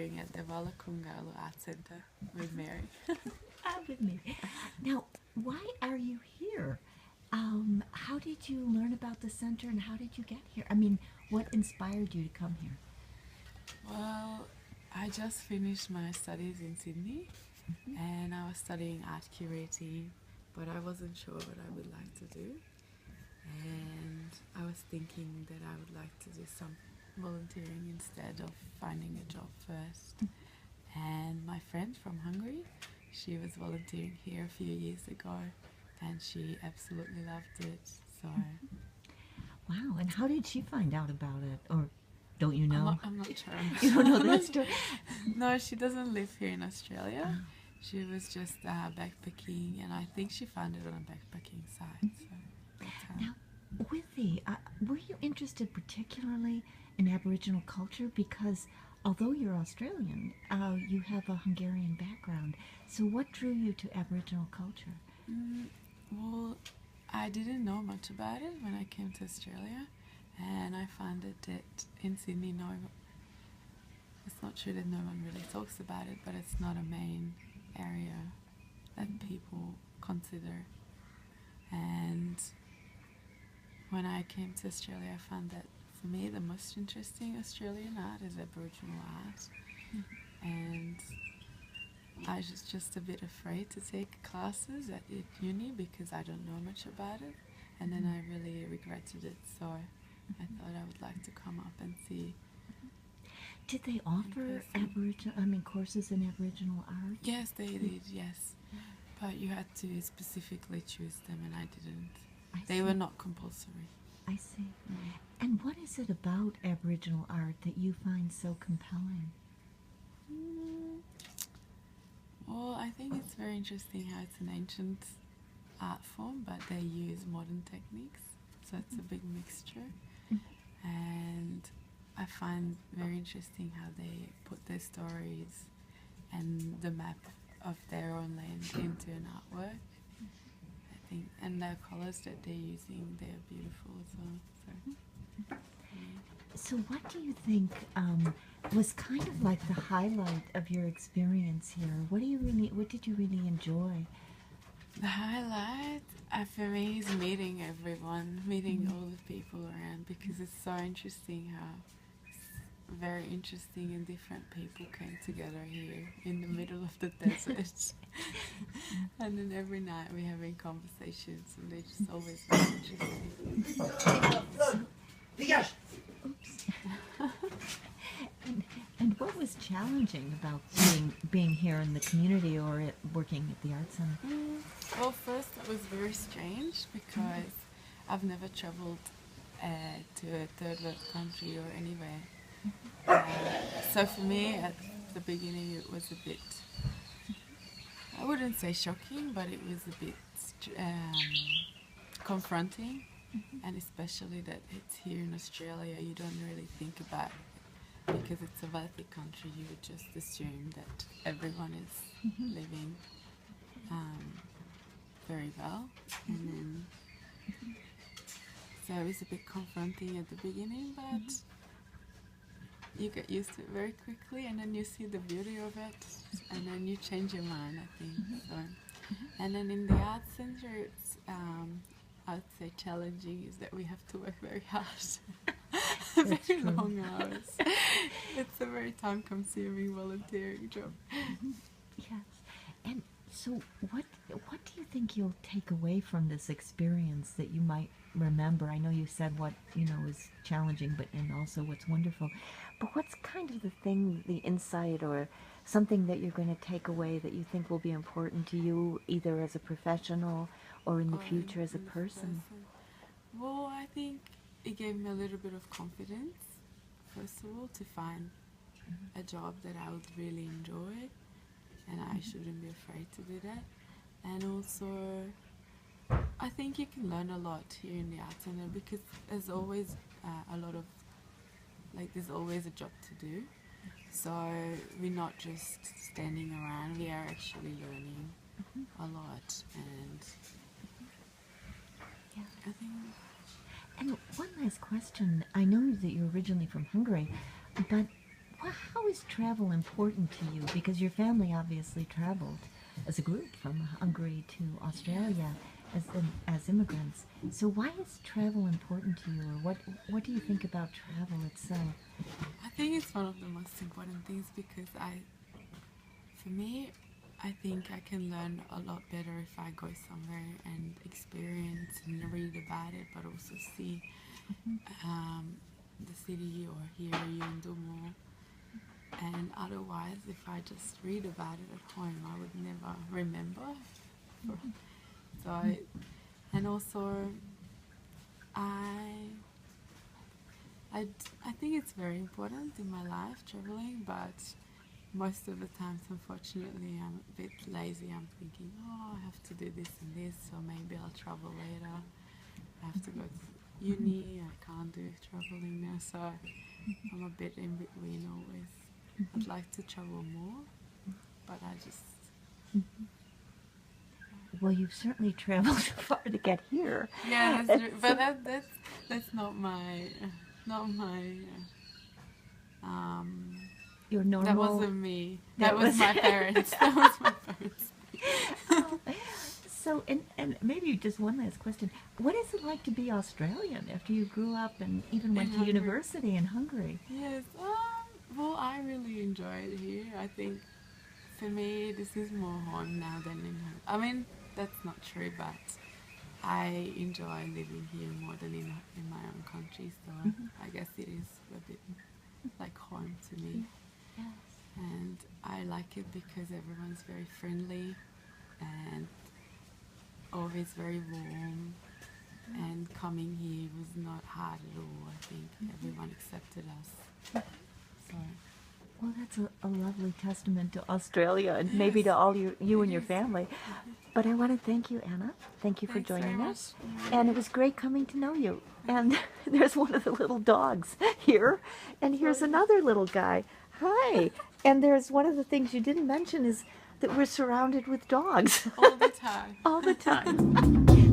volunteering at the Walakungalu Art Centre with Mary. With me. Now, why are you here? How did you learn about the center and how did you get here? I mean, what inspired you to come here? Well, I just finished my studies in Sydney and I was studying art curating, but I wasn't sure what I would like to do. And I was thinking that I would like to do some volunteering instead of finding a job first. And my friend from Hungary, she was volunteering here a few years ago and she absolutely loved it. So Wow, and how did she find out about it? Or don't you know? I'm not sure. You don't know that story? No, she doesn't live here in Australia. She was just backpacking, and I think she found it on a backpacking site. So that's how. Now, were you interested particularly in Aboriginal culture? Because although you're Australian, you have a Hungarian background. So what drew you to Aboriginal culture? Well, I didn't know much about it when I came to Australia, and I found it that in Sydney, it's not true that no one really talks about it, but it's not a main area that people consider. And when I came to Australia, I found that for me the most interesting Australian art is Aboriginal art. And I was just a bit afraid to take classes at uni because I don't know much about it, and then I really regretted it, so I thought I would like to come up and see. Did they offer courses in Aboriginal art? Yes, they did, yes. But you had to specifically choose them, and I didn't. They were not compulsory. I see. And what is it about Aboriginal art that you find so compelling? Well, I think it's very interesting how it's an ancient art form, but they use modern techniques, so it's a big mixture. And I find very interesting how they put their stories and the map of their own land into an artwork. I think, and the colours that they're using, they're beautiful as well. So what do you think was kind of like the highlight of your experience here? What did you really enjoy? The highlight for me is meeting everyone, meeting all the people around, because it's so interesting how very interesting and different people came together here in the middle of the desert. And then every night we're having conversations and they're just always very interesting. And what was challenging about being here in the community or working at the art center? Well, first it was very strange because I've never travelled to a third world country or anywhere. So for me at the beginning it was a bit, I wouldn't say shocking, but it was a bit confronting, and especially that it's here in Australia, you don't really think about it because it's a wealthy country, you would just assume that everyone is living very well, and then so it was a bit confronting at the beginning, but you get used to it very quickly, and then you see the beauty of it, and then you change your mind, I think. So, and then in the art centre, it's I'd say challenging is that we have to work very hard, very long hours. It's a very time-consuming volunteering job. Yes, and so what do you think you'll take away from this experience that you might remember? I know you said what is challenging, but and also what's wonderful. But what's kind of the thing, the insight or something that you're going to take away that you think will be important to you, either as a professional or in the future as a person? Well, I think it gave me a little bit of confidence, first of all, to find a job that I would really enjoy, and I shouldn't be afraid to do that. And also, I think you can learn a lot here in the art centre because there's always there's always a job to do. So we're not just standing around, we are actually learning a lot. And I think... And one last question. I know that you're originally from Hungary, but how is travel important to you? Because your family obviously traveled as a group from Hungary to Australia as immigrants. So why is travel important to you, or what do you think about travel itself? I think it's one of the most important things because for me, I think I can learn a lot better if I go somewhere and experience and read about it, but also see the city or hear you and do more. And otherwise, if I just read about it at home, I would never remember. So, and also, I I think it's very important in my life, traveling, but most of the times, unfortunately, I'm a bit lazy. I'm thinking, oh, I have to do this and this, so maybe I'll travel later. I have to go to uni, I can't do traveling now, so I'm a bit in between always. I'd like to travel more, but I just... Well, you've certainly traveled far to get here. Yeah, that's true. But that's not my Your normal. that wasn't me. That was my parents. That was my parents. Oh, so, and maybe just one last question. What is it like to be Australian after you grew up and even went to university in Hungary? Yes. Well, I really enjoy it here. I think for me, this is more home now than in home. I mean, that's not true, but I enjoy living here more than in my own country. So I guess it is a bit like home to me. Yes. And I like it because everyone's very friendly and always very warm. And coming here was not hard at all. I think everyone accepted us. So. Well, that's a lovely testament to Australia and maybe to all you and your family. But I want to thank you, Anna. Thank you for Thanks joining very us. much. And it was great coming to know you. And there's one of the little dogs here. And here's another little guy. Hi. And there's one of the things you didn't mention is that we're surrounded with dogs. All the time. All the time.